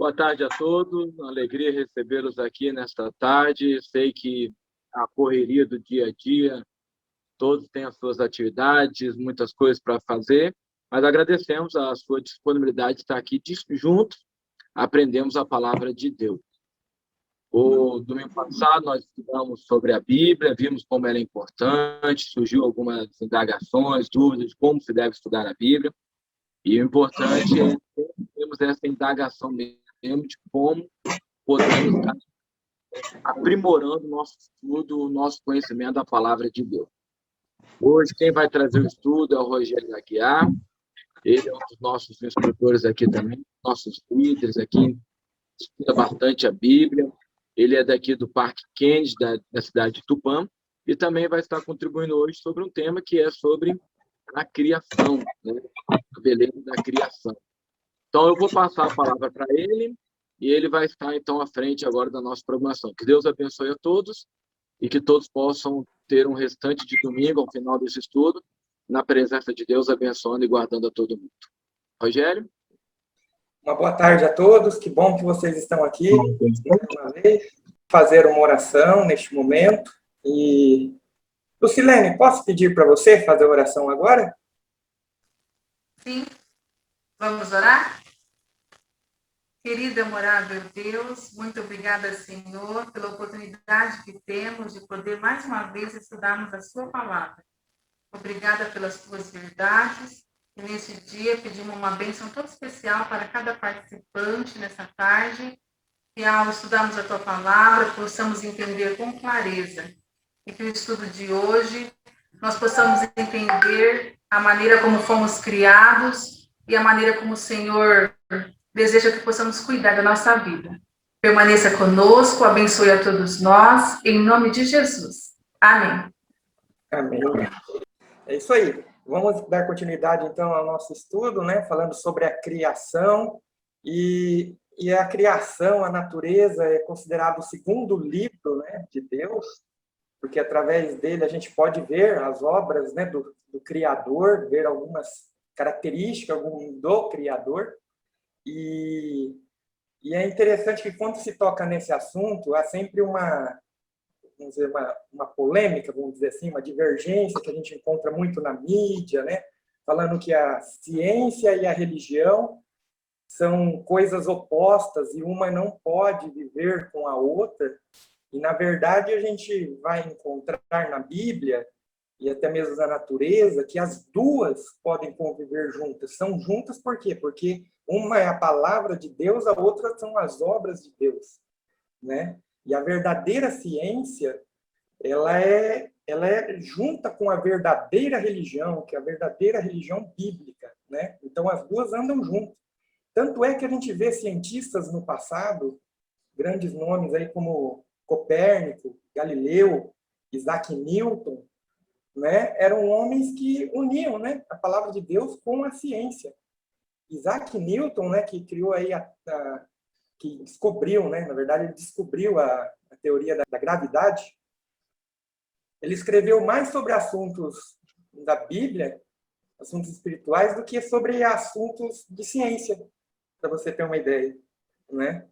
Boa tarde a todos, uma alegria recebê-los aqui nesta tarde. Sei que a correria do dia a dia, todos têm as suas atividades, muitas coisas para fazer, mas agradecemos a sua disponibilidade de estar aqui juntos, aprendemos a palavra de Deus. O domingo passado nós estudamos sobre a Bíblia, vimos como ela é importante, surgiu algumas indagações, dúvidas de como se deve estudar a Bíblia, e o importante é termos essa indagação mesmo de como podemos estar aprimorando o nosso estudo, o nosso conhecimento da palavra de Deus. Hoje, quem vai trazer o estudo é o Rogério Aguiar, ele é um dos nossos instrutores aqui também, nossos líderes aqui, estuda bastante a Bíblia, ele é daqui do Parque Kennedy, da cidade de Tupã, e também vai estar contribuindo hoje sobre um tema que é sobre a criação, né? A beleza da criação. Então, eu vou passar a palavra para ele, e ele vai estar, então, à frente agora da nossa programação. Que Deus abençoe a todos, e que todos possam ter um restante de domingo, ao final desse estudo, na presença de Deus, abençoando e guardando a todo mundo. Rogério? Uma boa tarde a todos, que bom que vocês estão aqui, mais uma vez, fazer uma oração neste momento. E, Lucilene, posso pedir para você fazer a oração agora? Sim. Vamos orar? Querido e amorável Deus, muito obrigada, Senhor, pela oportunidade que temos de poder mais uma vez estudarmos a sua palavra. Obrigada pelas tuas verdades. E nesse dia pedimos uma bênção toda especial para cada participante nessa tarde, que ao estudarmos a tua palavra, possamos entender com clareza. E que o estudo de hoje, nós possamos entender a maneira como fomos criados e a maneira como o Senhor deseja que possamos cuidar da nossa vida. Permaneça conosco, abençoe a todos nós, em nome de Jesus. Amém. Amém. É isso aí. Vamos dar continuidade, então, ao nosso estudo, né? Falando sobre a criação. E a criação, a natureza, é considerado o segundo livro, né, de Deus, porque através dele a gente pode ver as obras, né, do Criador, ver algumas características do Criador. E é interessante que quando se toca nesse assunto, há sempre uma polêmica, vamos dizer assim, uma divergência que a gente encontra muito na mídia, né? Falando que a ciência e a religião são coisas opostas e uma não pode viver com a outra. E, na verdade, a gente vai encontrar na Bíblia e até mesmo na natureza que as duas podem conviver juntas. São juntas por quê? Porque uma é a palavra de Deus, a outra são as obras de Deus, né? E a verdadeira ciência, ela é junta com a verdadeira religião, que é a verdadeira religião bíblica, né? Então, as duas andam juntas. Tanto é que a gente vê cientistas no passado, grandes nomes aí como Copérnico, Galileu, Isaac Newton, né? Eram homens que uniam, né, a palavra de Deus com a ciência. Isaac Newton, né, que criou aí que descobriu, né, na verdade ele descobriu a teoria da gravidade. Ele escreveu mais sobre assuntos da Bíblia, assuntos espirituais, do que sobre assuntos de ciência, para você ter uma ideia, né?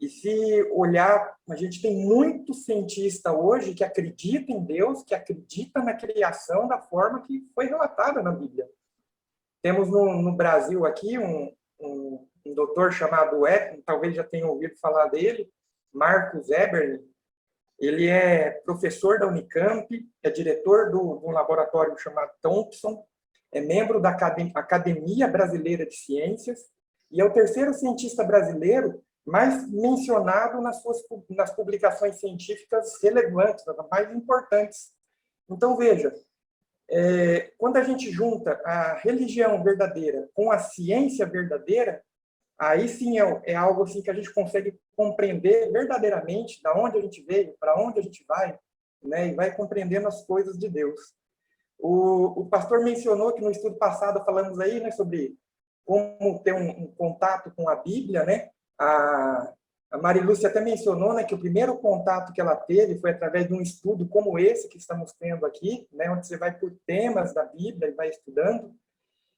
E se olhar, a gente tem muito cientista hoje que acredita em Deus, que acredita na criação da forma que foi relatada na Bíblia. Temos no Brasil aqui um doutor chamado, talvez já tenham ouvido falar dele, Marcos Eberle. Ele é professor da Unicamp, é diretor de um laboratório chamado Thompson, é membro da Academia Brasileira de Ciências e é o terceiro cientista brasileiro mais mencionado nas publicações científicas relevantes, as mais importantes. Então, veja, quando a gente junta a religião verdadeira com a ciência verdadeira, aí sim é algo assim que a gente consegue compreender verdadeiramente de onde a gente veio, para onde a gente vai, né? E vai compreendendo as coisas de Deus. O pastor mencionou que no estudo passado falamos aí, né, sobre como ter um contato com a Bíblia, né? A Marilúcia até mencionou, né, que o primeiro contato que ela teve foi através de um estudo como esse que estamos tendo aqui, né, onde você vai por temas da Bíblia e vai estudando.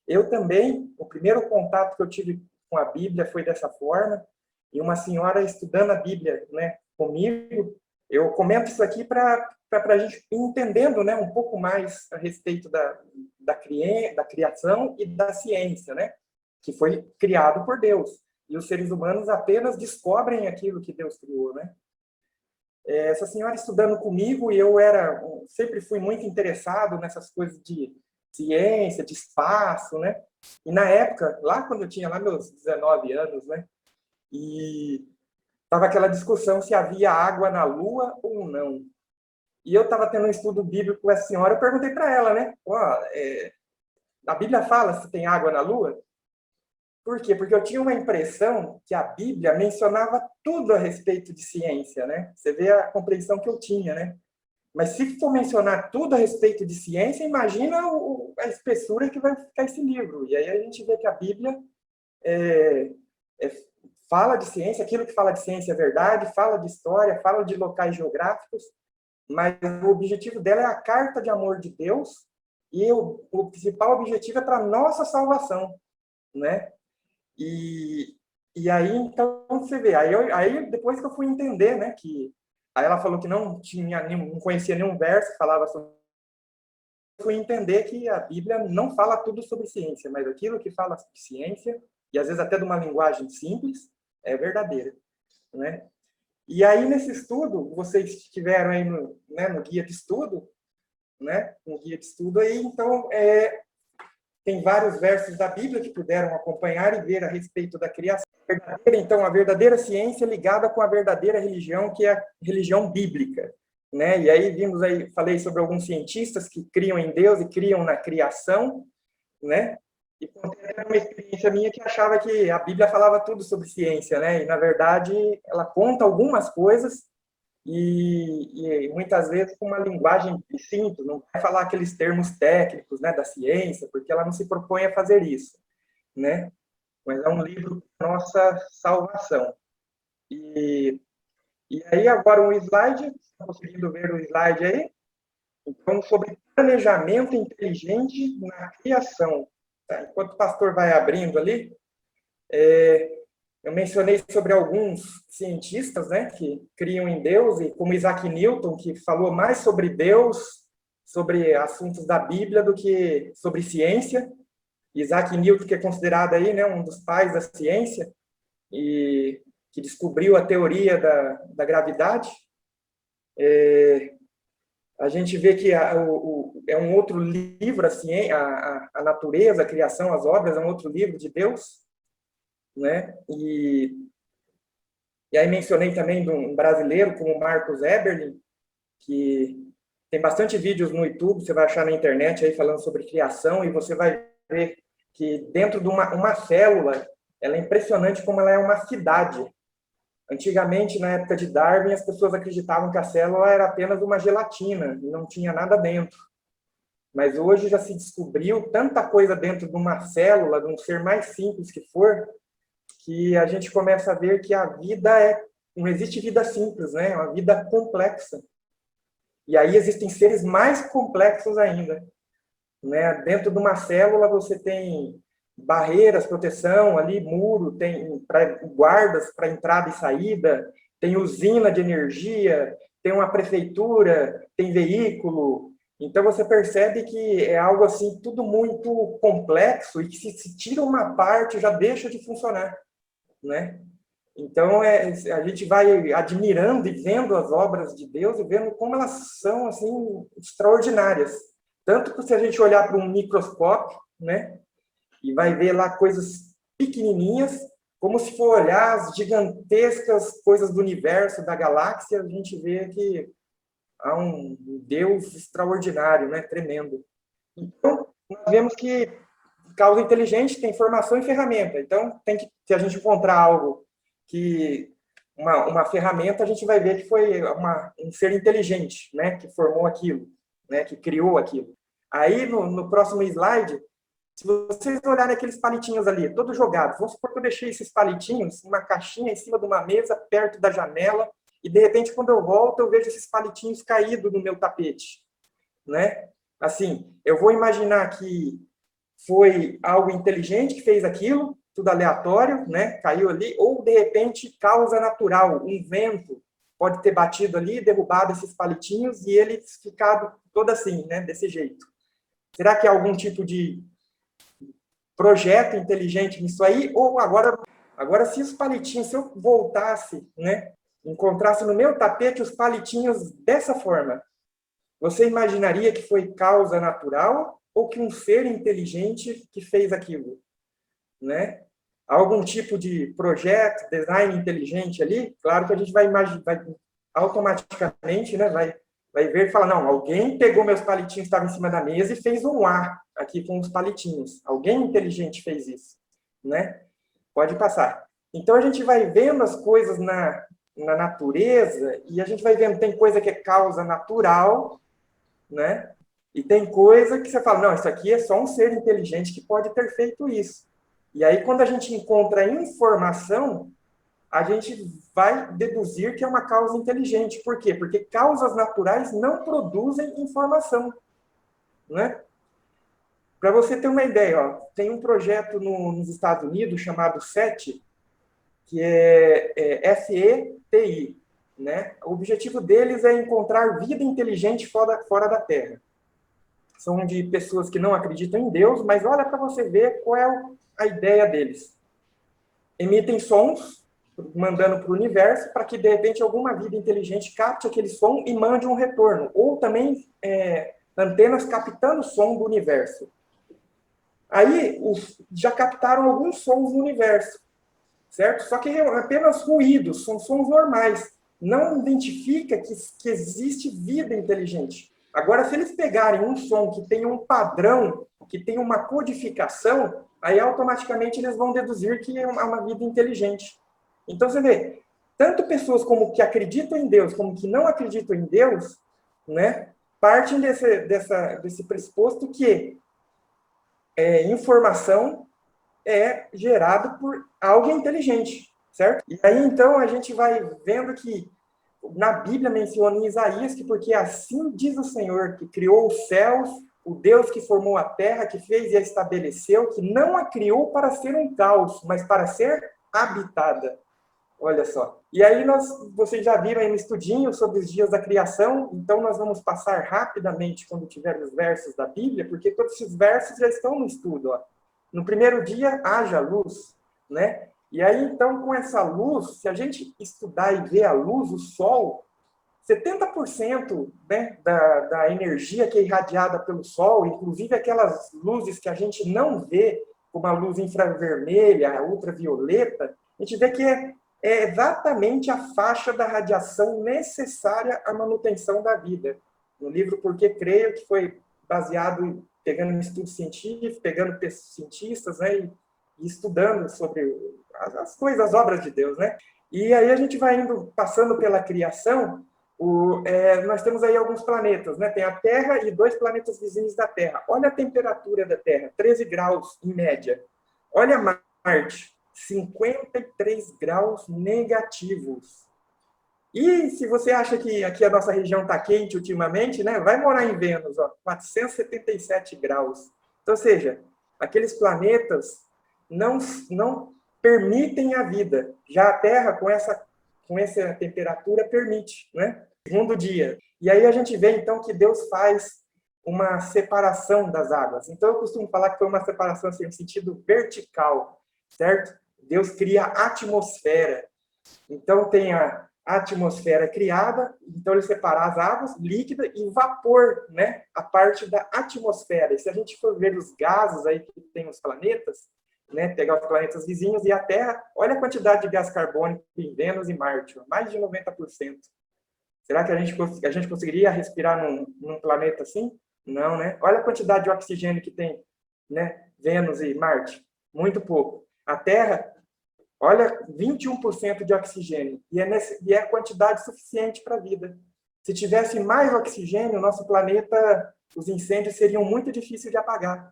Eu também, o primeiro contato que eu tive com a Bíblia foi dessa forma. e uma senhora estudando a Bíblia, né, comigo. Eu comento isso aqui para a gente ir entendendo, né, um pouco mais a respeito da criação e da ciência, né, que foi criado por Deus. E os seres humanos apenas descobrem aquilo que Deus criou, né? Essa senhora estudando comigo, e eu sempre fui muito interessado nessas coisas de ciência, de espaço, né? E na época, lá quando eu tinha lá meus 19 anos, né? E estava aquela discussão se havia água na Lua ou não. E eu estava tendo um estudo bíblico com essa senhora, eu perguntei para ela, né? A Bíblia fala se tem água na Lua? Por quê? Porque eu tinha uma impressão que a Bíblia mencionava tudo a respeito de ciência, né? Você vê a compreensão que eu tinha, né? Mas se for mencionar tudo a respeito de ciência, imagina a espessura que vai ficar esse livro. E aí a gente vê que a Bíblia fala de ciência, aquilo que fala de ciência é verdade, fala de história, fala de locais geográficos, mas o objetivo dela é a carta de amor de Deus, e o principal objetivo é para a nossa salvação, né? E aí, então, você vê, aí depois que eu fui entender, né, que aí ela falou que não conhecia nenhum verso que falava sobre, eu fui entender que a Bíblia não fala tudo sobre ciência, mas aquilo que fala sobre ciência, e às vezes até de uma linguagem simples, é verdadeira, né? E aí, nesse estudo, vocês tiveram aí no guia de estudo, né, um guia de estudo aí, então, tem vários versos da Bíblia que puderam acompanhar e ver a respeito da criação. Então, a verdadeira ciência ligada com a verdadeira religião, que é a religião bíblica, né? E aí falei sobre alguns cientistas que criam em Deus e criam na criação, né? E contei uma experiência minha que achava que a Bíblia falava tudo sobre ciência, né? E na verdade ela conta algumas coisas e muitas vezes com uma linguagem simples, não vai falar aqueles termos técnicos, né, da ciência, porque ela não se propõe a fazer isso, né? Mas é um livro para nossa salvação. E aí agora um slide, estão conseguindo ver o slide aí? Então, sobre planejamento inteligente na criação. Tá? Enquanto o pastor vai abrindo ali, eu mencionei sobre alguns cientistas, né, que criam em Deus, e como Isaac Newton, que falou mais sobre Deus, sobre assuntos da Bíblia, do que sobre ciência. Isaac Newton, que é considerado aí, né, um dos pais da ciência, e que descobriu a teoria da gravidade. A gente vê que é um outro livro, a natureza, a criação, as obras, é um outro livro de Deus, né? E aí mencionei também de um brasileiro como Marcos Eberlin, que tem bastante vídeos no YouTube, você vai achar na internet aí falando sobre criação, e você vai ver que dentro de uma célula, ela é impressionante como ela é uma cidade. Antigamente, na época de Darwin, as pessoas acreditavam que a célula era apenas uma gelatina, e não tinha nada dentro. Mas hoje já se descobriu tanta coisa dentro de uma célula, de um ser mais simples que for, que a gente começa a ver que a vida não existe vida simples, né? É uma vida complexa. E aí existem seres mais complexos ainda, né? Dentro de uma célula você tem barreiras, proteção ali, muro, tem guardas para entrada e saída, tem usina de energia, tem uma prefeitura, tem veículo. Então você percebe que é algo assim tudo muito complexo e que se tira uma parte já deixa de funcionar, né? Então a gente vai admirando e vendo as obras de Deus e vendo como elas são assim extraordinárias. Tanto que se a gente olhar para um microscópio, né, e vai ver lá coisas pequenininhas, como se for olhar as gigantescas coisas do universo, da galáxia, a gente vê que há um Deus extraordinário, né, tremendo. Então, nós vemos que causa inteligente tem informação e ferramenta. Então, se a gente encontrar algo que uma ferramenta, a gente vai ver que foi um ser inteligente, né, que formou aquilo, né, que criou aquilo. Aí, no próximo slide, se vocês olharem aqueles palitinhos ali, todos jogados, vamos supor que eu deixei esses palitinhos numa caixinha em cima de uma mesa, perto da janela, e de repente, quando eu volto, eu vejo esses palitinhos caídos no meu tapete, né? Assim, eu vou imaginar que foi algo inteligente que fez aquilo, tudo aleatório, né? Caiu ali, ou de repente causa natural, um vento pode ter batido ali, derrubado esses palitinhos e eles ficado todo assim, né? Desse jeito. Será que há algum tipo de projeto inteligente nisso aí? Ou agora se os palitinhos, se eu voltasse, né? Encontrasse no meu tapete os palitinhos dessa forma, você imaginaria que foi causa natural ou que um ser inteligente que fez aquilo, né? Algum tipo de projeto, design inteligente ali? Claro que a gente vai imaginar, vai automaticamente, né? Vai ver e falar, não, alguém pegou meus palitinhos que estavam em cima da mesa e fez um A aqui com os palitinhos. Alguém inteligente fez isso, né? Pode passar. Então a gente vai vendo as coisas na natureza e a gente vai vendo, tem coisa que é causa natural, né? E tem coisa que você fala, não, isso aqui é só um ser inteligente que pode ter feito isso. E aí, quando a gente encontra informação, a gente vai deduzir que é uma causa inteligente. Por quê? Porque causas naturais não produzem informação, né? Para você ter uma ideia, ó, tem um projeto nos Estados Unidos chamado SETI, que é SETI, né? O objetivo deles é encontrar vida inteligente fora da Terra. São de pessoas que não acreditam em Deus, mas olha para você ver qual é a ideia deles. Emitem sons, mandando para o universo, para que, de repente, alguma vida inteligente capte aquele som e mande um retorno. Ou também antenas captando o som do universo. Aí, já captaram alguns sons no universo, certo? Só que é apenas ruídos, são sons normais. Não identifica que existe vida inteligente. Agora, se eles pegarem um som que tem um padrão, que tem uma codificação, aí automaticamente eles vão deduzir que é uma vida inteligente. Então, você vê, tanto pessoas como que acreditam em Deus, como que não acreditam em Deus, né, partem desse pressuposto que informação é gerada por algo inteligente, certo? E aí, então, a gente vai vendo que na Bíblia menciona em Isaías que porque assim diz o Senhor, que criou os céus, o Deus que formou a terra, que fez e a estabeleceu, que não a criou para ser um caos, mas para ser habitada. Olha só. E aí vocês já viram aí no estudinho sobre os dias da criação, então nós vamos passar rapidamente quando tiver os versos da Bíblia, porque todos esses versos já estão no estudo. Ó. No primeiro dia, haja luz, né? E aí, então, com essa luz, se a gente estudar e ver a luz, o Sol, 70%, né, da energia que é irradiada pelo Sol, inclusive aquelas luzes que a gente não vê, como a luz infravermelha, a ultravioleta, a gente vê que é exatamente a faixa da radiação necessária à manutenção da vida. No livro Por que Creio, que foi baseado pegando um estudo científico, pegando cientistas, né, e estudando sobre as coisas, as obras de Deus, né? E aí a gente vai passando pela criação, nós temos aí alguns planetas, né? Tem a Terra e 2 planetas vizinhos da Terra. Olha a temperatura da Terra, 13 graus em média. Olha Marte, 53 graus negativos. E se você acha que aqui a nossa região está quente ultimamente, né? Vai morar em Vênus, ó, 477 graus. Então, ou seja, aqueles planetas não permitem a vida. Já a Terra, com essa temperatura, permite, né? Segundo dia. E aí a gente vê, então, que Deus faz uma separação das águas. Então, eu costumo falar que foi uma separação assim, no sentido vertical, certo? Deus cria a atmosfera. Então, tem a atmosfera criada, então ele separa as águas, líquida e vapor, né? A parte da atmosfera. E se a gente for ver os gases aí que tem os planetas, né, pegar os planetas vizinhos e a Terra, olha a quantidade de gás carbônico em Vênus e Marte, mais de 90%. Será que a gente conseguiria respirar num planeta assim? Não, né? Olha a quantidade de oxigênio que tem, né, Vênus e Marte, muito pouco. A Terra, olha, 21% de oxigênio, e é quantidade suficiente para a vida. Se tivesse mais oxigênio, nosso planeta, os incêndios seriam muito difíceis de apagar.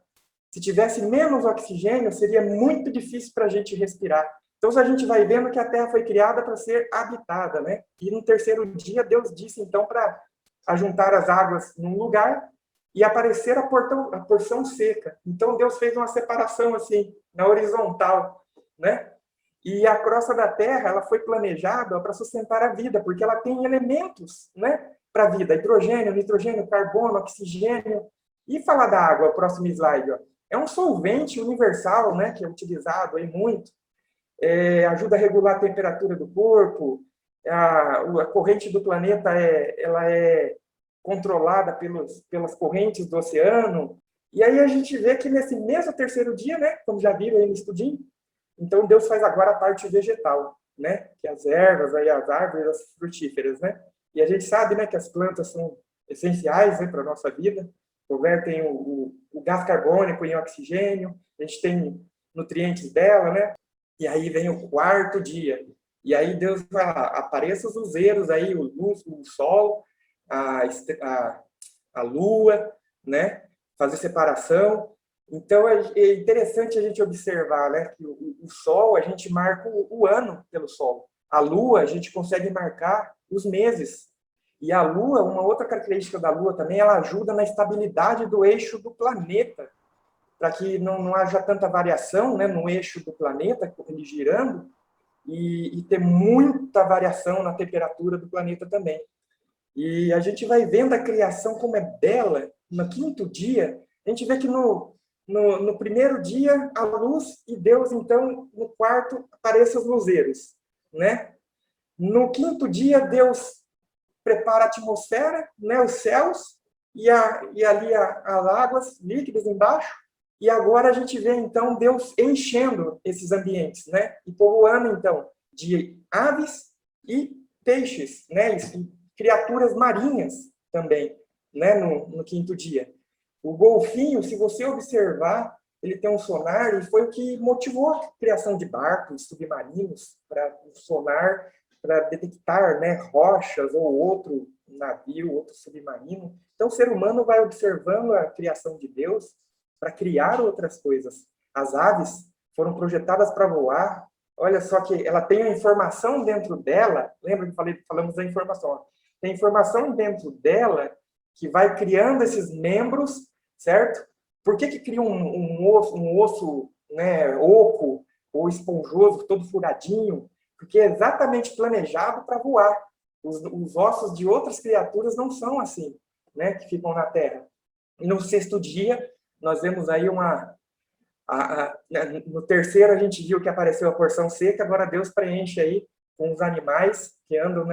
Se tivesse menos oxigênio, seria muito difícil para a gente respirar. Então, a gente vai vendo que a Terra foi criada para ser habitada, né? E no terceiro dia, Deus disse, então, para ajuntar as águas num lugar e aparecer a porção seca. Então, Deus fez uma separação, assim, na horizontal. né? E a crosta da Terra, ela foi planejada para sustentar a vida, porque ela tem elementos, né, para a vida: hidrogênio, nitrogênio, carbono, oxigênio. E falar da água, o próximo slide, ó. É um solvente universal, né, que é utilizado aí muito. Ajuda a regular a temperatura do corpo. A corrente do planeta ela é controlada pelas correntes do oceano. E aí a gente vê que nesse mesmo terceiro dia, né, como já viram aí no estudinho, então Deus faz agora a parte vegetal, né, que as ervas, aí as árvores, as frutíferas, né. E a gente sabe, né, que as plantas são essenciais, né, para a nossa vida, convertem o gás carbônico em oxigênio, a gente tem nutrientes dela, né. E aí vem o quarto dia. E aí Deus vai lá, apareça os luzeiros aí, o sol, a lua, né? Fazer separação. Então é interessante a gente observar, né, que o sol, a gente marca o ano pelo sol. A lua, a gente consegue marcar os meses. E a lua, uma outra característica da lua também, ela ajuda na estabilidade do eixo do planeta, para que não haja tanta variação, né, no eixo do planeta, ele girando, e ter muita variação na temperatura do planeta também. E a gente vai vendo a criação como é bela. No quinto dia, a gente vê que no primeiro dia, a luz, e Deus, então, no quarto, aparecem os luzeiros, né? No quinto dia, Deus prepara a atmosfera, né, os céus, e ali as águas líquidas embaixo. E agora a gente vê, então, Deus enchendo esses ambientes, né? E povoando, então, de aves e peixes, né? E criaturas marinhas também, né? No quinto dia. O golfinho, se você observar, ele tem um sonar, e foi o que motivou a criação de barcos submarinos para o sonar, para detectar, né, rochas ou outro navio, outro submarino. Então, o ser humano vai observando a criação de Deus para criar outras coisas. As aves foram projetadas para voar. Olha só que ela tem a informação dentro dela. Lembra que falamos da informação? Ó. Tem informação dentro dela que vai criando esses membros, certo? Por que cria um osso, né, oco ou esponjoso, todo furadinho? Porque é exatamente planejado para voar. Os ossos de outras criaturas não são assim, né, que ficam na Terra. E no sexto dia, nós vemos aí no terceiro a gente viu que apareceu a porção seca, agora Deus preenche aí com os animais que andam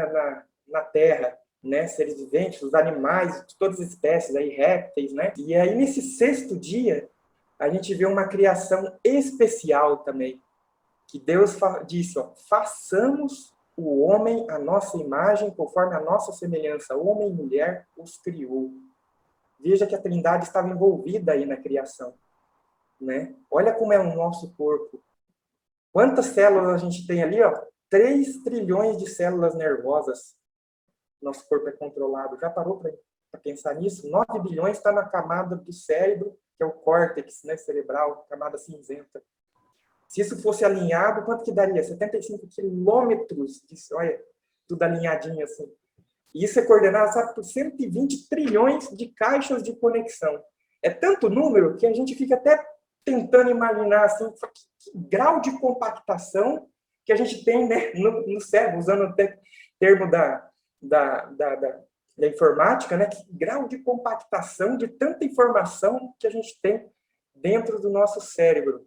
na terra, né? Seres viventes, os animais, de todas as espécies, aí, répteis, né? E aí nesse sexto dia, a gente vê uma criação especial também, que Deus disse, ó, façamos o homem à nossa imagem, conforme a nossa semelhança, homem e mulher os criou. Veja que a Trindade estava envolvida aí na criação, né? Olha como é o nosso corpo. Quantas células a gente tem ali, ó? 3 trilhões de células nervosas. Nosso corpo é controlado. Já parou para pensar nisso? 9 bilhões está na camada do cérebro, que é o córtex, né, cerebral, camada cinzenta. Se isso fosse alinhado, quanto que daria? 75 quilômetros de... Olha, tudo alinhadinho assim. E isso é coordenado, sabe, por 120 trilhões de caixas de conexão. É tanto número que a gente fica até tentando imaginar assim, que grau de compactação que a gente tem, né, no cérebro, usando o termo da informática, né, que grau de compactação de tanta informação que a gente tem dentro do nosso cérebro.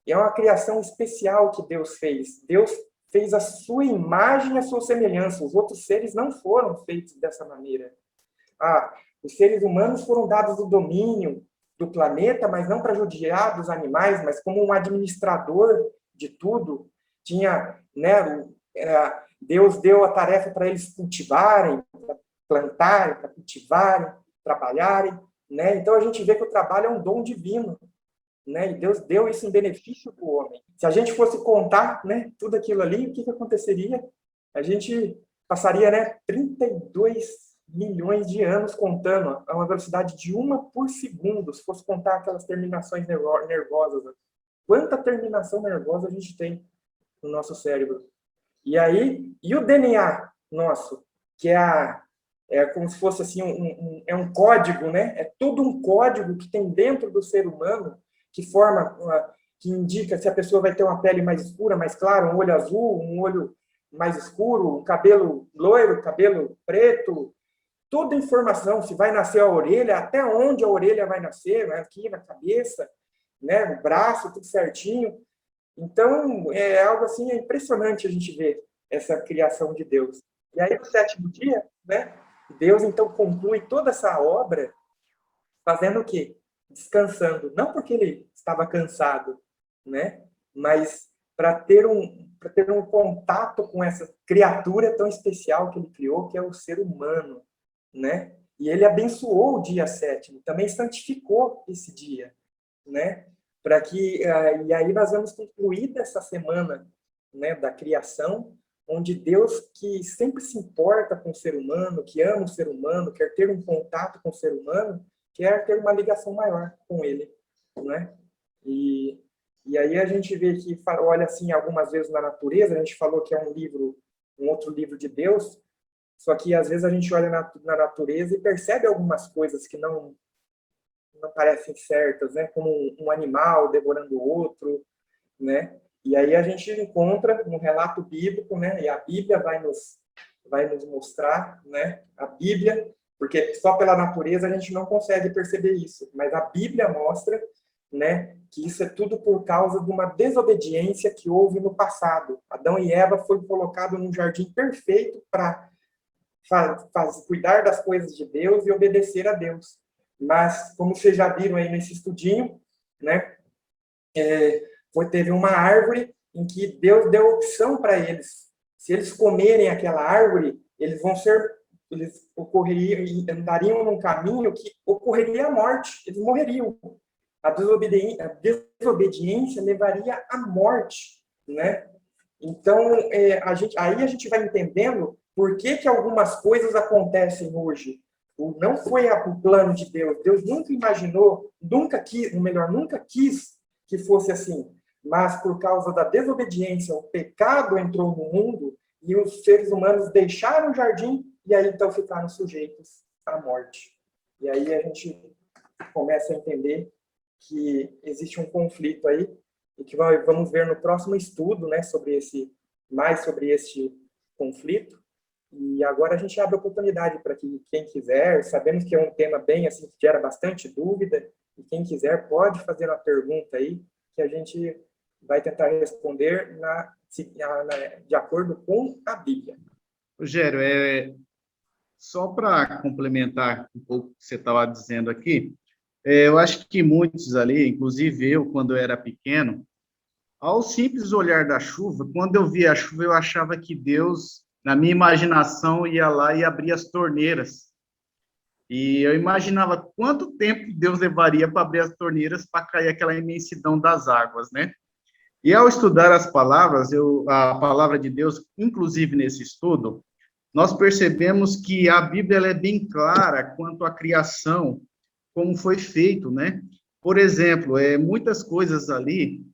E é uma criação especial que Deus fez. Deus fez a sua imagem e a sua semelhança. Os outros seres não foram feitos dessa maneira. Os seres humanos foram dados o domínio do planeta, mas não para judiar dos animais, mas como um administrador de tudo. Tinha, né, Deus deu a tarefa para eles cultivarem, para plantarem, para cultivarem, trabalharem, né? Então a gente vê que o trabalho é um dom divino, né? E Deus deu isso em benefício para o homem. Se a gente fosse contar, né, tudo aquilo ali, o que aconteceria? A gente passaria, né, 32 milhões de anos contando a uma velocidade de 1 por segundo, se fosse contar aquelas terminações nervosas. Quanta terminação nervosa a gente tem no nosso cérebro? E o DNA nosso, que é como se fosse assim um código, né? É todo um código que tem dentro do ser humano, que forma que indica se a pessoa vai ter uma pele mais escura, mais clara, um olho azul, um olho mais escuro, um cabelo loiro, cabelo preto, toda informação, se vai nascer a orelha, até onde a orelha vai nascer, né? Aqui na cabeça, né? O braço, tudo certinho. Então, é algo assim, é impressionante a gente ver essa criação de Deus. E aí, no sétimo dia, né? Deus, então, conclui toda essa obra fazendo o quê? Descansando. Não porque ele estava cansado, né? Mas para ter um contato com essa criatura tão especial que ele criou, que é o ser humano, né? E ele abençoou o dia sétimo, também santificou esse dia, né? Para que e aí nós vamos concluir dessa semana, né, da criação, onde Deus, que sempre se importa com o ser humano, que ama o ser humano, quer ter um contato com o ser humano, quer ter uma ligação maior com ele, né? E aí a gente vê que, olha assim, algumas vezes na natureza, a gente falou que é um outro livro de Deus, só que às vezes a gente olha na natureza e percebe algumas coisas que não parecem certas, né? Como um animal devorando o outro, né? E aí a gente encontra um relato bíblico, né? E a Bíblia vai nos mostrar, né? A Bíblia, porque só pela natureza a gente não consegue perceber isso, mas a Bíblia mostra, né, que isso é tudo por causa de uma desobediência que houve no passado. Adão e Eva foram colocados num jardim perfeito para cuidar das coisas de Deus e obedecer a Deus. Mas, como vocês já viram aí nesse estudinho, né, teve uma árvore em que Deus deu opção para eles. Se eles comerem aquela árvore, eles andariam num caminho que ocorreria a morte, eles morreriam. A desobediência levaria à morte, né? Então, aí a gente vai entendendo por que algumas coisas acontecem hoje. Não foi o plano de Deus. Deus nunca imaginou, nunca quis que fosse assim. Mas por causa da desobediência, o pecado entrou no mundo e os seres humanos deixaram o jardim e aí então ficaram sujeitos à morte. E aí a gente começa a entender que existe um conflito aí e que vamos ver no próximo estudo, né, mais sobre este conflito. E agora a gente abre a oportunidade para que quem quiser, sabemos que é um tema bem assim que gera bastante dúvida, e quem quiser pode fazer uma pergunta aí que a gente vai tentar responder de acordo com a Bíblia. Rogério, só para complementar um pouco o que você estava dizendo aqui, eu acho que muitos ali, inclusive eu, quando eu era pequeno, ao simples olhar da chuva, quando eu via a chuva, eu achava que Deus, na minha imaginação, ia lá e abria as torneiras. E eu imaginava quanto tempo Deus levaria para abrir as torneiras para cair aquela imensidão das águas, né? E ao estudar as palavras, a palavra de Deus, inclusive nesse estudo, nós percebemos que a Bíblia ela é bem clara quanto à criação, como foi feito, né? Por exemplo, muitas coisas ali,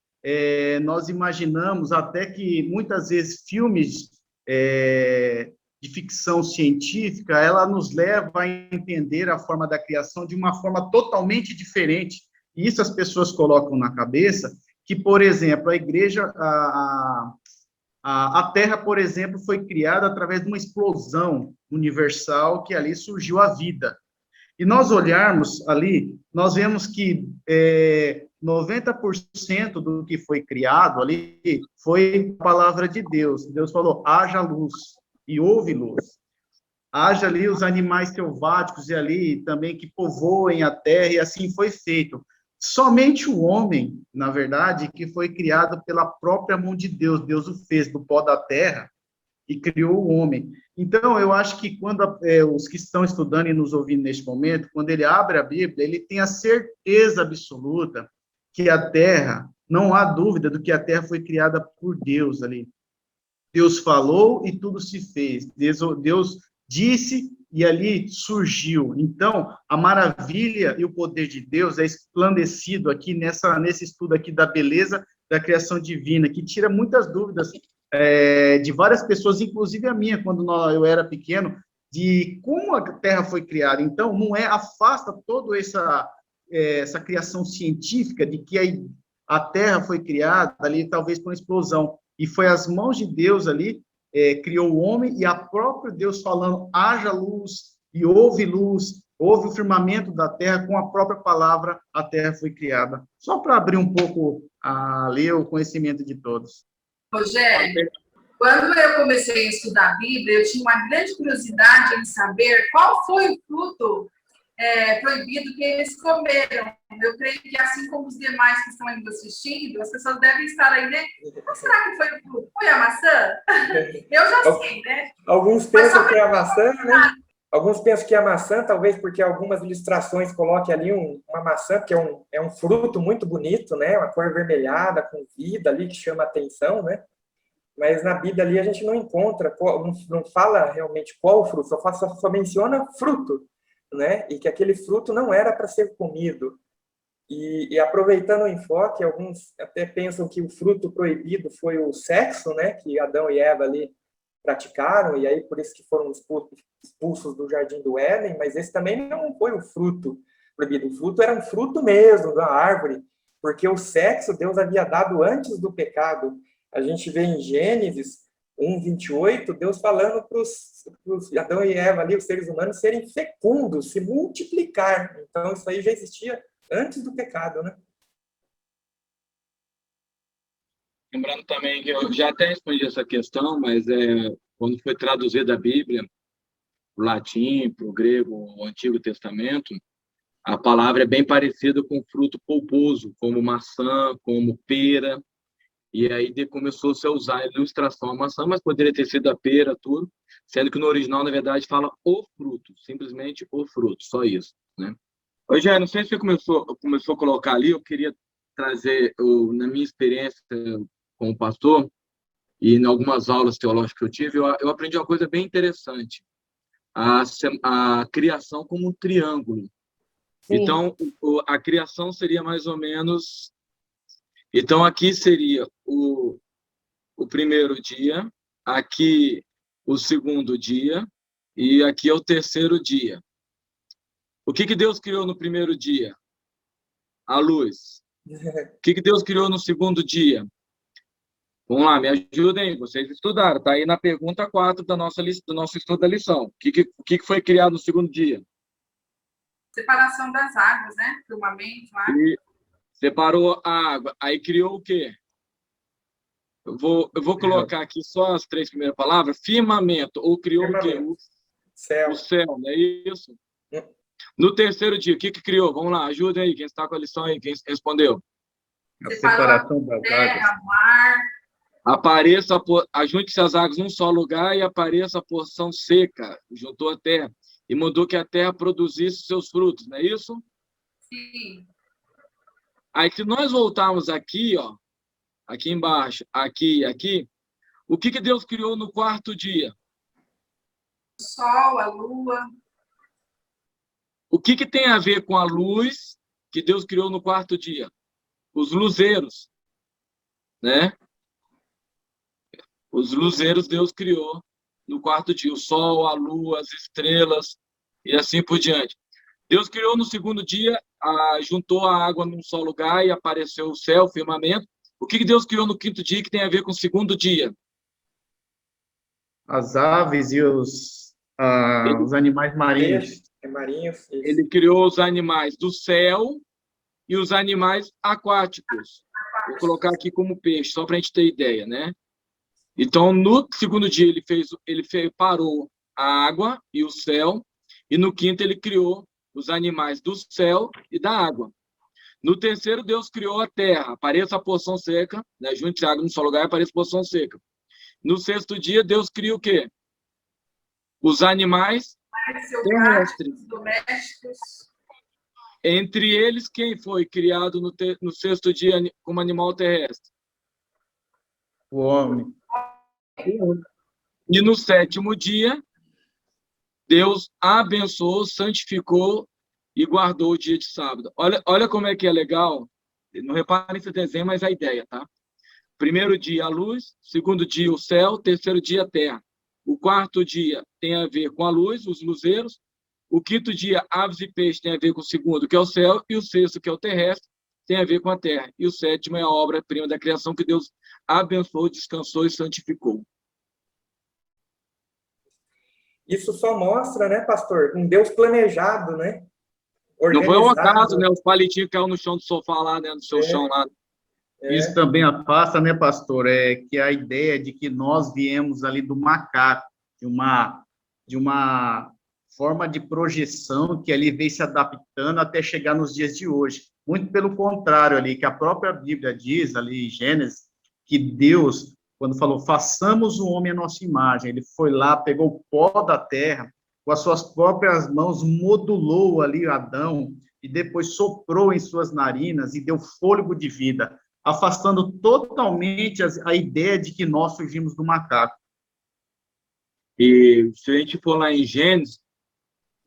nós imaginamos até que muitas vezes filmes de ficção científica, ela nos leva a entender a forma da criação de uma forma totalmente diferente. E isso as pessoas colocam na cabeça que, por exemplo, a igreja, a Terra, por exemplo, foi criada através de uma explosão universal que ali surgiu a vida. E nós olharmos ali, nós vemos que 90% do que foi criado ali foi a palavra de Deus. Deus falou, haja luz, e houve luz. Haja ali os animais selváticos e ali também que povoem a terra, e assim foi feito. Somente o homem, na verdade, que foi criado pela própria mão de Deus. Deus o fez do pó da terra e criou o homem. Então, eu acho que quando os que estão estudando e nos ouvindo neste momento, quando ele abre a Bíblia, ele tem a certeza absoluta que a terra, não há dúvida do que a terra foi criada por Deus ali. Deus falou e tudo se fez. Deus disse e ali surgiu. Então, a maravilha e o poder de Deus é esclarecido aqui nesse estudo aqui da beleza da criação divina, que tira muitas dúvidas de várias pessoas, inclusive a minha, quando eu era pequeno, de como a Terra foi criada. Então, não afasta toda essa criação científica de que a terra foi criada ali, talvez por uma explosão, e foi as mãos de Deus ali, criou o homem, e a própria Deus falando, haja luz, e houve luz, houve o firmamento da terra, com a própria palavra, a terra foi criada. Só para abrir um pouco ali o conhecimento de todos. Rogério, quando eu comecei a estudar a Bíblia, eu tinha uma grande curiosidade em saber qual foi o fruto proibido que eles comeram. Eu creio que, assim como os demais que estão ainda assistindo, as pessoas devem estar aí, né? Qual será que foi o fruto? Foi a maçã? Eu já sei, né? Alguns pensam que é a maçã, né? Alguns pensam que é a maçã, talvez porque algumas ilustrações coloquem ali uma maçã, porque é um fruto muito bonito, né? Uma cor avermelhada, com vida ali, que chama a atenção, né? Mas na Bíblia ali a gente não encontra, não fala realmente qual o fruto, só menciona fruto, né? E que aquele fruto não era para ser comido. E aproveitando o enfoque, alguns até pensam que o fruto proibido foi o sexo, né? Que Adão e Eva ali praticaram, e aí por isso que foram expulsos do Jardim do Éden, mas esse também não foi o fruto proibido. O fruto era um fruto mesmo da árvore, porque o sexo Deus havia dado antes do pecado. A gente vê em Gênesis 1:28, Deus falando para os Adão e Eva ali, os seres humanos, serem fecundos, se multiplicar. Então, isso aí já existia antes do pecado, né? Lembrando também que eu já até respondi essa questão, mas quando foi traduzida a Bíblia, para o latim, para o grego, o Antigo Testamento, a palavra é bem parecida com fruto polposo, como maçã, como pera, e aí começou-se a usar a ilustração a maçã, mas poderia ter sido a pera, tudo, sendo que no original, na verdade, fala o fruto, simplesmente o fruto, só isso, né? Hoje, não sei se você começou a colocar ali, eu queria trazer, na minha experiência como pastor, e em algumas aulas teológicas que eu tive, eu aprendi uma coisa bem interessante, a criação como um triângulo. Sim. Então, a criação seria mais ou menos... Então, aqui seria o primeiro dia, aqui o segundo dia, e aqui é o terceiro dia. O que Deus criou no primeiro dia? A luz. O que Deus criou no segundo dia? Vamos lá, me ajudem, vocês estudaram. Está aí na pergunta 4 do nosso estudo da lição. O que foi criado no segundo dia? Separação das águas, né? Firmamento, água. E separou a água. Aí criou o quê? Eu vou colocar aqui só as 3 primeiras palavras. Firmamento. Ou criou firmamento. O quê? Céu. O céu, não é isso? No terceiro dia, o que criou? Vamos lá, ajudem aí, quem está com a lição aí, quem respondeu. A separação das águas. Mar. Ajunte-se as águas num só lugar e apareça a porção seca, juntou a terra, e mandou que a terra produzisse seus frutos, não é isso? Sim. Aí, se nós voltarmos aqui, ó, aqui embaixo, aqui e aqui, o que Deus criou no quarto dia? O sol, a lua. O que tem a ver com a luz que Deus criou no quarto dia? Os luzeiros, né? Os luzeiros Deus criou no quarto dia, o sol, a lua, as estrelas e assim por diante. Deus criou no segundo dia, juntou a água num só lugar e apareceu o céu, o firmamento. O que Deus criou no quinto dia que tem a ver com o segundo dia? As aves e os animais marinhos. Ele criou os animais do céu e os animais aquáticos. Vou colocar aqui como peixe, só para a gente ter ideia, né? Então, no segundo dia, ele parou a água e o céu, e no quinto ele criou os animais do céu e da água. No terceiro, Deus criou a terra, apareça a porção seca, né? Junte água no só lugar e apareça a porção seca. No sexto dia, Deus cria o quê? Os animais terrestres. Domésticos. Entre eles, quem foi criado no sexto dia como animal terrestre? O homem. E no sétimo dia, Deus abençoou, santificou e guardou o dia de sábado. Olha como é que é legal. Não reparem esse desenho, mas a ideia, tá? Primeiro dia, a luz. Segundo dia, o céu. Terceiro dia, a terra. O quarto dia tem a ver com a luz, os luzeiros. O quinto dia, aves e peixes, tem a ver com o segundo, que é o céu. E o sexto, que é o terrestre, tem a ver com a terra. E o sétimo é a obra-prima da criação que Deus abençoou, descansou e santificou. Isso só mostra, né, pastor, um Deus planejado, né? Não foi um acaso, Organizado. né? Os palitinhos que caíram no chão do sofá lá, né? No seu chão lá. Isso também afasta, né, pastor? É que a ideia de que nós viemos ali do macaco, de uma forma de projeção que ali veio se adaptando até chegar nos dias de hoje. Muito pelo contrário ali, que a própria Bíblia diz ali em Gênesis, que Deus, quando falou, façamos o homem à nossa imagem, ele foi lá, pegou o pó da terra, com as suas próprias mãos, modulou ali Adão, e depois soprou em suas narinas e deu fôlego de vida, afastando totalmente a ideia de que nós surgimos do macaco. E se a gente for lá em Gênesis,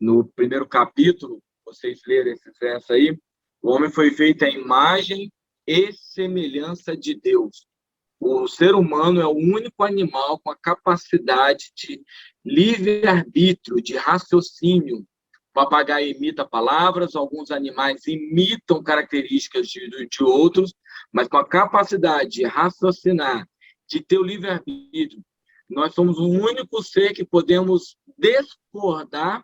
no primeiro capítulo, vocês lerem esse verso aí, o homem foi feito à imagem e semelhança de Deus. O ser humano é o único animal com a capacidade de livre-arbítrio, de raciocínio. O papagaio imita palavras, alguns animais imitam características de outros, mas com a capacidade de raciocinar, de ter o livre-arbítrio. Nós somos o único ser que podemos discordar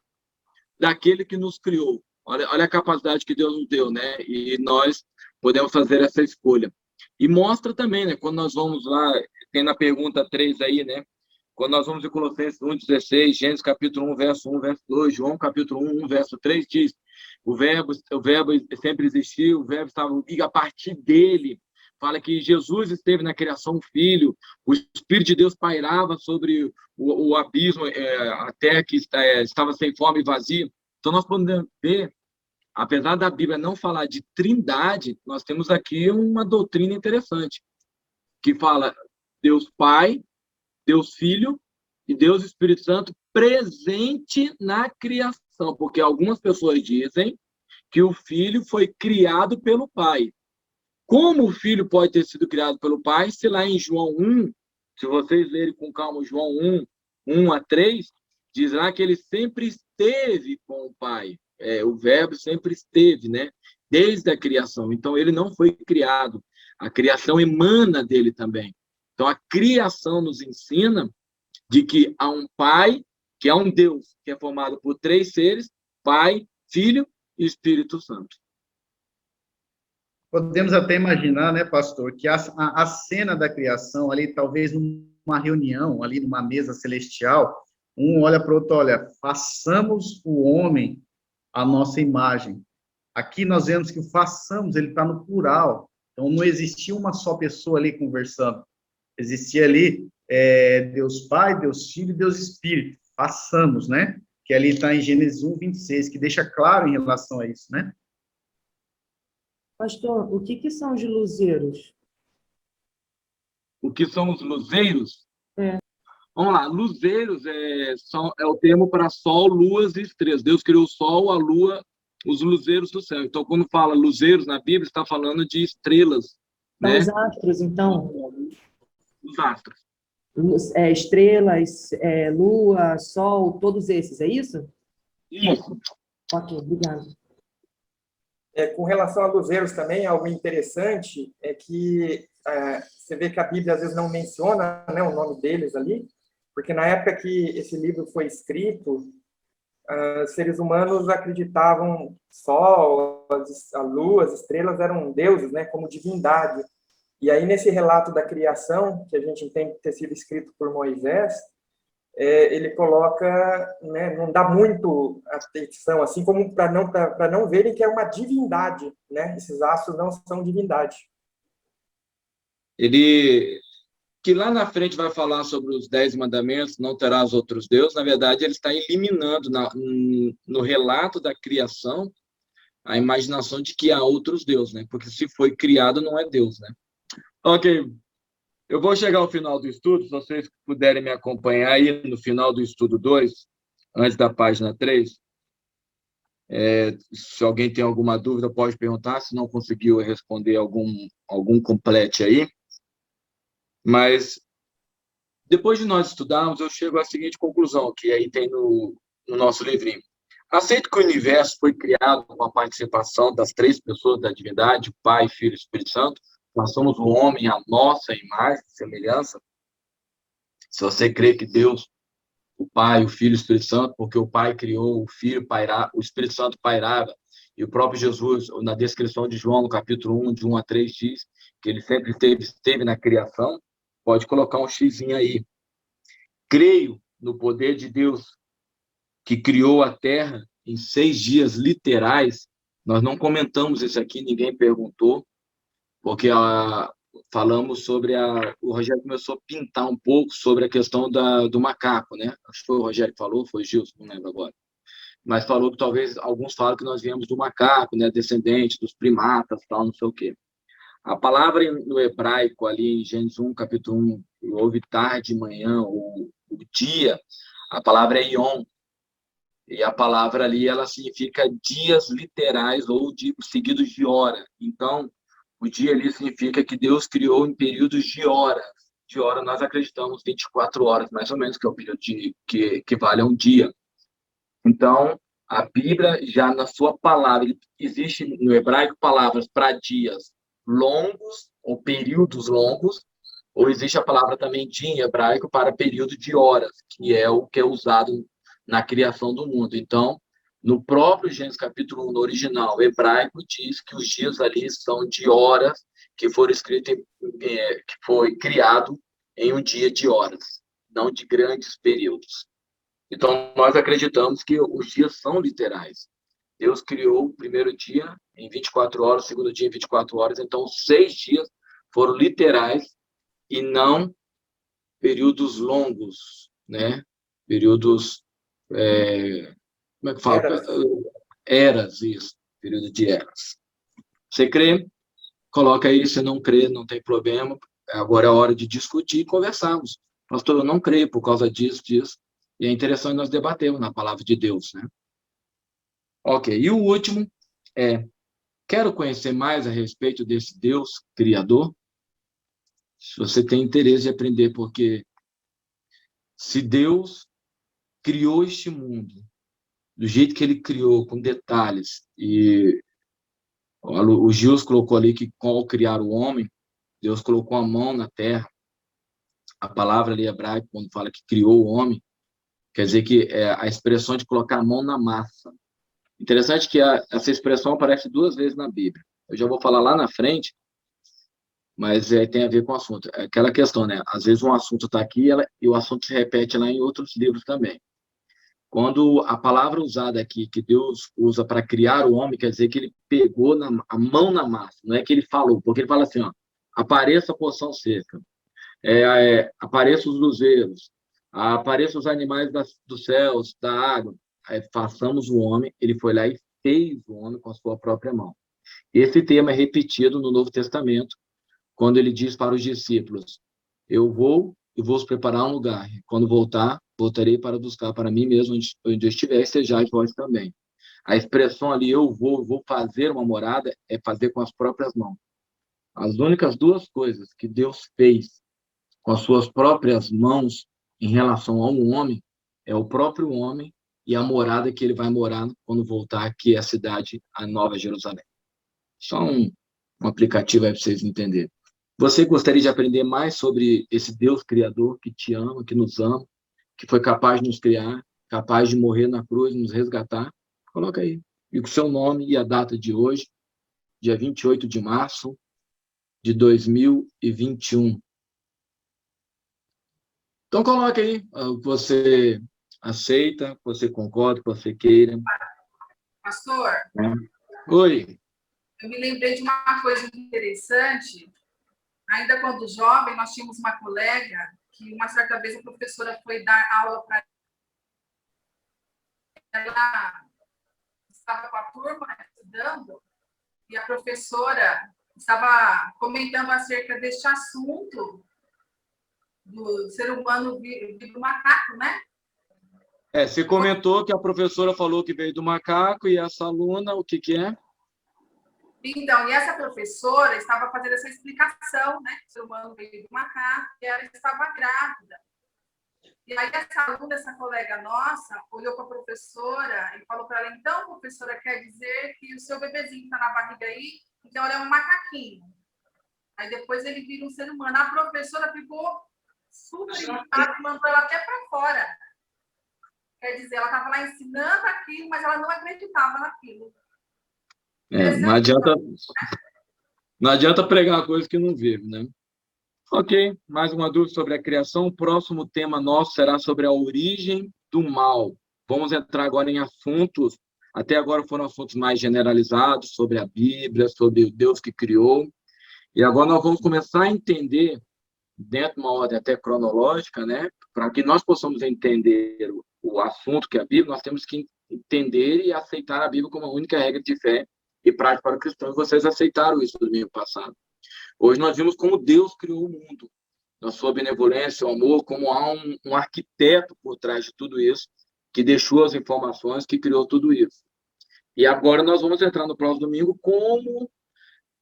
daquele que nos criou. Olha a capacidade que Deus nos deu, né? E nós podemos fazer essa escolha. E mostra também, né? Quando nós vamos lá, tem na pergunta 3 aí, né? Quando nós vamos em Colossenses 1:16, Gênesis capítulo 1, verso 1, verso 2, João capítulo 1, verso 3, diz, o verbo sempre existiu, o verbo estava, e a partir dele, fala que Jesus esteve na criação, o Filho, o Espírito de Deus pairava sobre o abismo, a terra que estava sem forma e vazia. Então, nós podemos ver, apesar da Bíblia não falar de trindade, nós temos aqui uma doutrina interessante, que fala Deus Pai, Deus Filho e Deus Espírito Santo presente na criação, porque algumas pessoas dizem que o Filho foi criado pelo Pai. Como o Filho pode ter sido criado pelo Pai, se lá em João 1, se vocês lerem com calma João 1, 1-3, diz lá que ele sempre esteve com o Pai. O Verbo sempre esteve, né? Desde a criação. Então, ele não foi criado. A criação emana dele também. Então, a criação nos ensina de que há um Pai, que é um Deus, que é formado por 3 seres, Pai, Filho e Espírito Santo. Podemos até imaginar, né, pastor, que a cena da criação ali, talvez numa reunião, ali numa mesa celestial, um olha para o outro, olha, façamos o homem à nossa imagem. Aqui nós vemos que o façamos, ele está no plural. Então, não existia uma só pessoa ali conversando. Existia ali Deus Pai, Deus Filho e Deus Espírito. Façamos, né? Que ali está em Gênesis 1:26, que deixa claro em relação a isso, né? Pastor, o que são os luzeiros? O que são os luzeiros? É. Vamos lá, luzeiros é o termo para sol, luas e estrelas. Deus criou o sol, a lua, os luzeiros do céu. Então, quando fala luzeiros na Bíblia, está falando de estrelas. São né? os astros, então? Os astros. Estrelas, lua, sol, todos esses, é isso? Isso. Ok, obrigado. Com relação a luzeiros também, algo interessante é que você vê que a Bíblia às vezes não menciona, né, o nome deles ali, porque na época que esse livro foi escrito, seres humanos acreditavam sol, a lua, as estrelas eram deuses, né, como divindade. E aí, nesse relato da criação, que a gente entende ter sido escrito por Moisés, ele coloca, né, não dá muito atenção, assim como para não verem que é uma divindade, né? Esses astros não são divindade. Que lá na frente vai falar sobre os 10 mandamentos, não terás outros deuses, na verdade, ele está eliminando no relato da criação a imaginação de que há outros deuses, né? Porque se foi criado, não é Deus, né? Ok. Eu vou chegar ao final do estudo, se vocês puderem me acompanhar aí no final do estudo 2, antes da página 3. Se alguém tem alguma dúvida, pode perguntar, se não conseguiu responder algum complete aí. Mas, depois de nós estudarmos, eu chego à seguinte conclusão, que aí tem no nosso livrinho. Aceito que o universo foi criado com a participação das três pessoas da divindade, Pai, Filho e Espírito Santo. Nós somos o homem, a nossa imagem e semelhança. Se você crê que Deus, o Pai, o Filho e o Espírito Santo, porque o Pai criou, o Filho pairava, o Espírito Santo pairava, e o próprio Jesus, na descrição de João, no capítulo 1, de 1 a 3, diz que ele sempre esteve na criação, pode colocar um xizinho aí. Creio no poder de Deus, que criou a Terra em 6 dias literais. Nós não comentamos isso aqui, ninguém perguntou, porque falamos sobre o Rogério começou a pintar um pouco sobre a questão do macaco, né? Acho que foi o Rogério que falou, foi o Gilson, não lembro agora. Mas falou que talvez alguns falam que nós viemos do macaco, né? Descendente dos primatas, tal, não sei o quê. A palavra no hebraico, ali em Gênesis 1, capítulo 1, houve tarde, manhã, o dia, a palavra é Yom. E a palavra ali, ela significa dias literais ou seguidos de hora. Então, o dia ali significa que Deus criou em períodos de horas. De hora, nós acreditamos 24 horas, mais ou menos, que é o período que equivale a um dia. Então, a Bíblia, já na sua palavra, existe no hebraico palavras para dias longos ou períodos longos, ou existe a palavra também dia em hebraico para período de horas, que é o que é usado na criação do mundo. Então, no próprio Gênesis capítulo 1, no original hebraico, diz que os dias ali são de horas, que foram escritos, que foi criado em um dia de horas, não de grandes períodos. Então, nós acreditamos que os dias são literais. Deus criou o primeiro dia em 24 horas, o segundo dia em 24 horas, então 6 dias foram literais e não períodos longos, né? Períodos, como é que fala? Eras, isso, período de eras. Você crê? Coloca aí, se não crê, não tem problema. Agora é a hora de discutir e conversarmos. Pastor, eu não creio por causa disso. E é interessante nós debatermos na palavra de Deus, né? Ok, e o último é, quero conhecer mais a respeito desse Deus criador? Se você tem interesse de aprender, porque se Deus criou este mundo do jeito que ele criou, com detalhes, e o Gils colocou ali que ao criar o homem, Deus colocou a mão na terra. A palavra ali hebraica, quando fala que criou o homem, quer dizer que é a expressão de colocar a mão na massa. Interessante que essa expressão aparece 2 vezes na Bíblia. Eu já vou falar lá na frente, mas tem a ver com o assunto. É aquela questão, né? Às vezes um assunto está aqui e o assunto se repete lá em outros livros também. Quando a palavra usada aqui, que Deus usa para criar o homem, quer dizer que ele pegou a mão na massa. Não é que ele falou, porque ele fala assim, ó, apareça a porção seca, apareçam os luzeiros, apareçam os animais dos céus, da água. Façamos o homem, ele foi lá e fez o homem com a sua própria mão. Esse tema é repetido no Novo Testamento, quando ele diz para os discípulos, eu vou e vou preparar um lugar. Quando voltar, voltarei para buscar para mim mesmo, onde eu estiver, e sejais vós também. A expressão ali, eu vou fazer uma morada, é fazer com as próprias mãos. As únicas 2 coisas que Deus fez com as suas próprias mãos em relação a um homem, é o próprio homem e a morada que ele vai morar quando voltar, que é a cidade, a Nova Jerusalém. Só um aplicativo aí para vocês entenderem. Você gostaria de aprender mais sobre esse Deus Criador que te ama, que nos ama, que foi capaz de nos criar, capaz de morrer na cruz, nos resgatar? Coloca aí. E o seu nome e a data de hoje, dia 28 de março de 2021. Então, coloque aí o que você aceita, que você concorda, que você queira. Pastor, Oi. eu me lembrei de uma coisa interessante. Ainda quando jovem, nós tínhamos uma colega que, uma certa vez, a professora foi dar aula para ela. Estava com a turma estudando e a professora estava comentando acerca deste assunto do ser humano vir do macaco, né? Você comentou que a professora falou que veio do macaco e essa aluna, o que é? Então, e essa professora estava fazendo essa explicação, né? O ser humano veio do macaco e ela estava grávida. E aí essa aluna, essa colega nossa, olhou para a professora e falou para ela, então, professora, quer dizer que o seu bebezinho está na barriga aí, então ele é um macaquinho. Aí depois ele vira um ser humano. A professora ficou super irritada e mandou ela até para fora. Quer dizer, ela estava lá ensinando aquilo, mas ela não acreditava naquilo. Não adianta pregar coisa que não vive, né? Ok, mais uma dúvida sobre a criação. O próximo tema nosso será sobre a origem do mal. Vamos entrar agora em assuntos, até agora foram assuntos mais generalizados, sobre a Bíblia, sobre o Deus que criou. E agora nós vamos começar a entender, dentro de uma ordem até cronológica, né? Para que nós possamos entender o assunto que é a Bíblia, nós temos que entender e aceitar a Bíblia como a única regra de fé e prática para o cristão. E vocês aceitaram isso no domingo passado. Hoje nós vimos como Deus criou o mundo, na sua benevolência, o amor, como há um arquiteto por trás de tudo isso, que deixou as informações, que criou tudo isso. E agora nós vamos entrar no próximo domingo como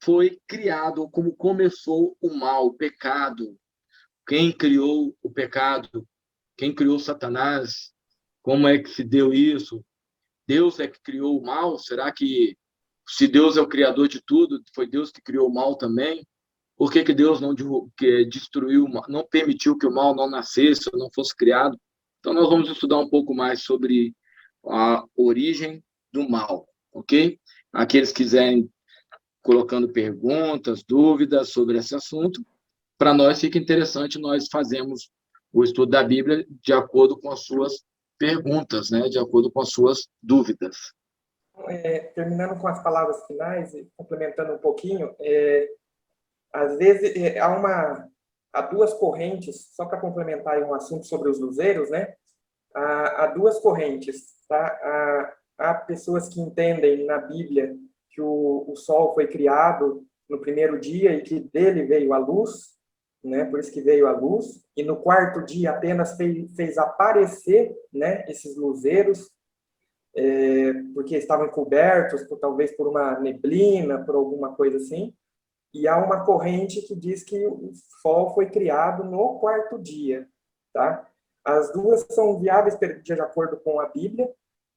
foi criado, como começou o mal, o pecado, quem criou o pecado, quem criou Satanás, como é que se deu isso? Deus é que criou o mal? Será que, se Deus é o criador de tudo, foi Deus que criou o mal também? Por que Deus não destruiu, não permitiu que o mal não nascesse, não fosse criado? Então, nós vamos estudar um pouco mais sobre a origem do mal, ok? Aqueles que quiserem colocando perguntas, dúvidas sobre esse assunto, para nós fica interessante, nós fazemos o estudo da Bíblia de acordo com as suas perguntas, né? De acordo com as suas dúvidas. Terminando com as palavras finais e complementando um pouquinho, às vezes há duas correntes, só para complementar um assunto sobre os luzeiros, né? Há duas correntes, tá? Há pessoas que entendem na Bíblia que o sol foi criado no primeiro dia e que dele veio a luz, né? Por isso que veio a luz, e no quarto dia apenas fez aparecer, né, esses luzeiros, porque estavam cobertos, talvez por uma neblina, por alguma coisa assim. E há uma corrente que diz que o sol foi criado no quarto dia, tá? As duas são viáveis de acordo com a Bíblia,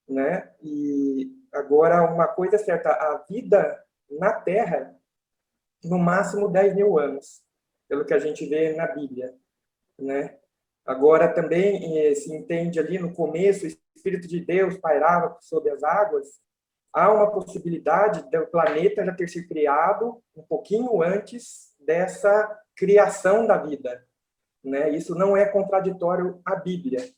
né? E agora, uma coisa é certa, a vida na Terra, no máximo 10 mil anos, pelo que a gente vê na Bíblia, né? Agora, também se entende ali no começo, o Espírito de Deus pairava sobre as águas. Há uma possibilidade do planeta já ter sido criado um pouquinho antes dessa criação da vida, né? Isso não é contraditório à Bíblia,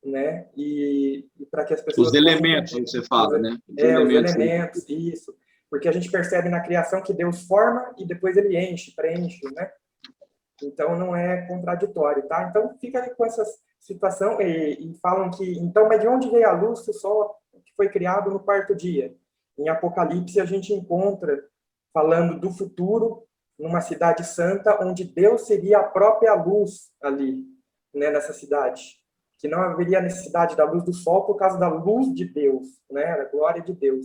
né? E para que as pessoas... Os elementos, você fala, né? Os elementos, isso. Porque a gente percebe na criação que Deus forma e depois ele enche, preenche, né? Então, não é contraditório, tá? Então, fica com essa situação e falam que, então, mas de onde veio a luz se o sol que foi criado no quarto dia? Em Apocalipse, a gente encontra, falando do futuro, numa cidade santa, onde Deus seria a própria luz ali, né, nessa cidade. Que não haveria necessidade da luz do sol por causa da luz de Deus, né, da glória de Deus.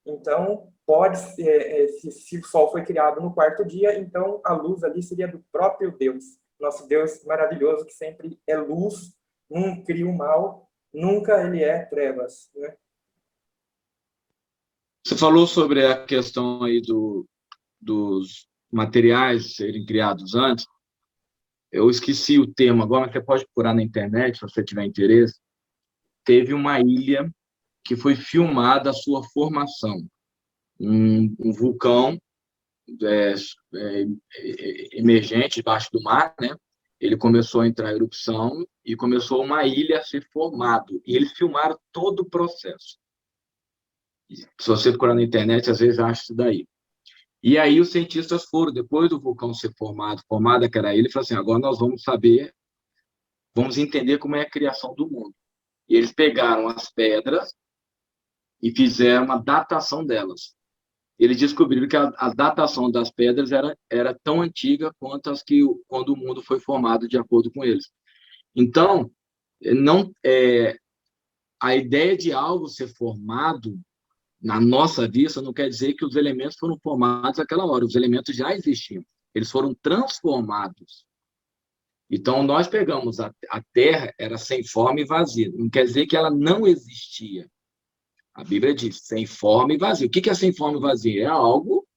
Então, pode ser, se o sol foi criado no quarto dia, então a luz ali seria do próprio Deus. Nosso Deus maravilhoso, que sempre é luz, não cria o mal, nunca ele é trevas, né? Você falou sobre a questão aí dos materiais serem criados antes. Eu esqueci o termo agora, mas você pode procurar na internet, se você tiver interesse. Teve uma ilha que foi filmada a sua formação. Um vulcão emergente debaixo do mar, né? Ele começou a entrar em erupção e começou uma ilha a ser formada. E eles filmaram todo o processo. Se você procurar na internet, às vezes acha isso daí. E aí os cientistas foram, depois do vulcão ser formada aquela ilha, e falaram assim, agora nós vamos saber, vamos entender como é a criação do mundo. E eles pegaram as pedras e fizeram uma datação delas. Eles descobriram que a datação das pedras era tão antiga quanto as que quando o mundo foi formado, de acordo com eles. Então, a ideia de algo ser formado na nossa vista não quer dizer que os elementos foram formados naquela hora. Os elementos já existiam. Eles foram transformados. Então, nós pegamos a terra, era sem forma e vazia. Não quer dizer que ela não existia. A Bíblia diz, sem forma e vazia. O que é sem forma e vazia? É algo,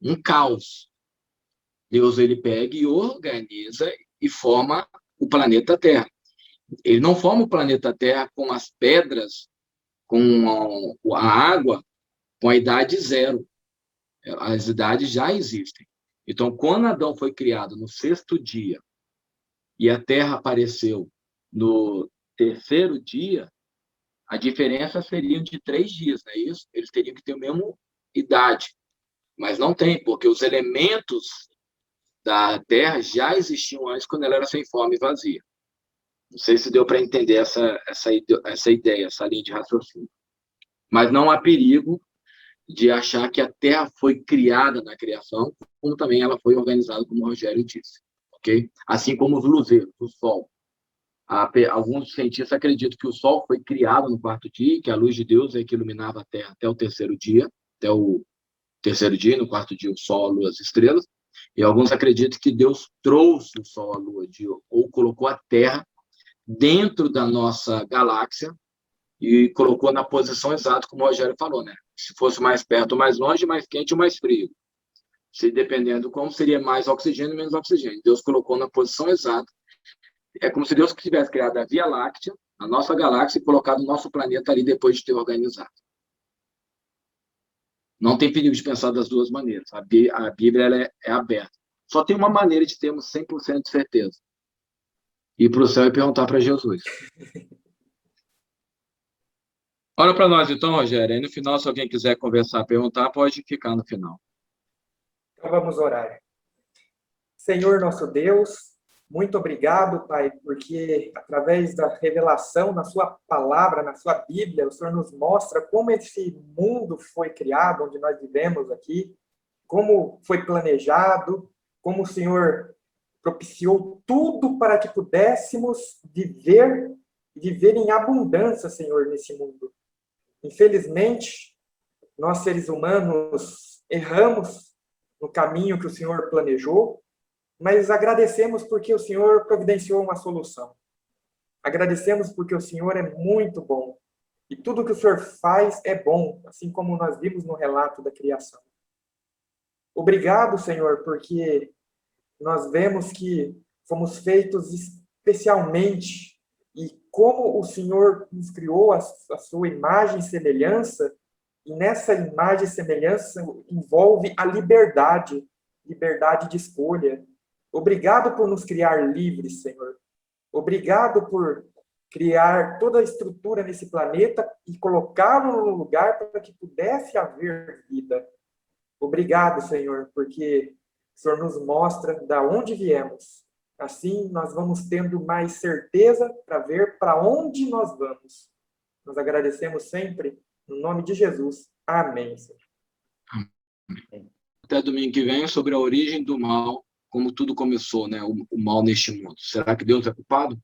um caos. Deus, ele pega e organiza e forma o planeta Terra. Ele não forma o planeta Terra com as pedras, com a água, com a idade zero. As idades já existem. Então, quando Adão foi criado no 6º dia e a Terra apareceu no 3º dia, a diferença seria de 3 dias, não é isso? Eles teriam que ter a mesma idade. Mas não tem, porque os elementos da Terra já existiam antes, quando ela era sem forma e vazia. Não sei se deu para entender essa ideia, essa linha de raciocínio. Mas não há perigo de achar que a Terra foi criada na criação, como também ela foi organizada, como o Rogério disse. Okay? Assim como os luzeiros, o Sol. Alguns cientistas acreditam que o Sol foi criado no 4º dia, que a luz de Deus é que iluminava a Terra até o 3º dia, no 4º dia o Sol, a Lua, as estrelas. E alguns acreditam que Deus trouxe o Sol, a Lua, ou colocou a Terra dentro da nossa galáxia e colocou na posição exata, como o Rogério falou, né? Se fosse mais perto ou mais longe, mais quente ou mais frio. Se dependendo como, seria mais oxigênio ou menos oxigênio. Deus colocou na posição exata. É como se Deus tivesse criado a Via Láctea, a nossa galáxia, e colocado o nosso planeta ali depois de ter organizado. Não tem perigo de pensar das duas maneiras. A Bíblia ela é aberta. Só tem uma maneira de termos 100% de certeza. Ir para o céu e perguntar para Jesus. Olha para nós então, Rogério. Aí no final, se alguém quiser conversar, perguntar, pode ficar no final. Então vamos orar. Senhor nosso Deus, muito obrigado, Pai, porque através da revelação na sua palavra, na sua Bíblia, o Senhor nos mostra como esse mundo foi criado, onde nós vivemos aqui, como foi planejado, como o Senhor propiciou tudo para que pudéssemos viver em abundância, Senhor, nesse mundo. Infelizmente, nós seres humanos erramos no caminho que o Senhor planejou, mas agradecemos porque o Senhor providenciou uma solução. Agradecemos porque o Senhor é muito bom. E tudo que o Senhor faz é bom, assim como nós vimos no relato da criação. Obrigado, Senhor, porque nós vemos que fomos feitos especialmente e como o Senhor nos criou a sua imagem e semelhança, e nessa imagem e semelhança envolve a liberdade de escolha. Obrigado por nos criar livres, Senhor. Obrigado por criar toda a estrutura nesse planeta e colocá-lo no lugar para que pudesse haver vida. Obrigado, Senhor, porque o Senhor nos mostra de onde viemos. Assim, nós vamos tendo mais certeza para ver para onde nós vamos. Nós agradecemos sempre, no nome de Jesus. Amém, Senhor. Até domingo que vem, sobre a origem do mal, como tudo começou, né? O mal neste mundo. Será que Deus é culpado?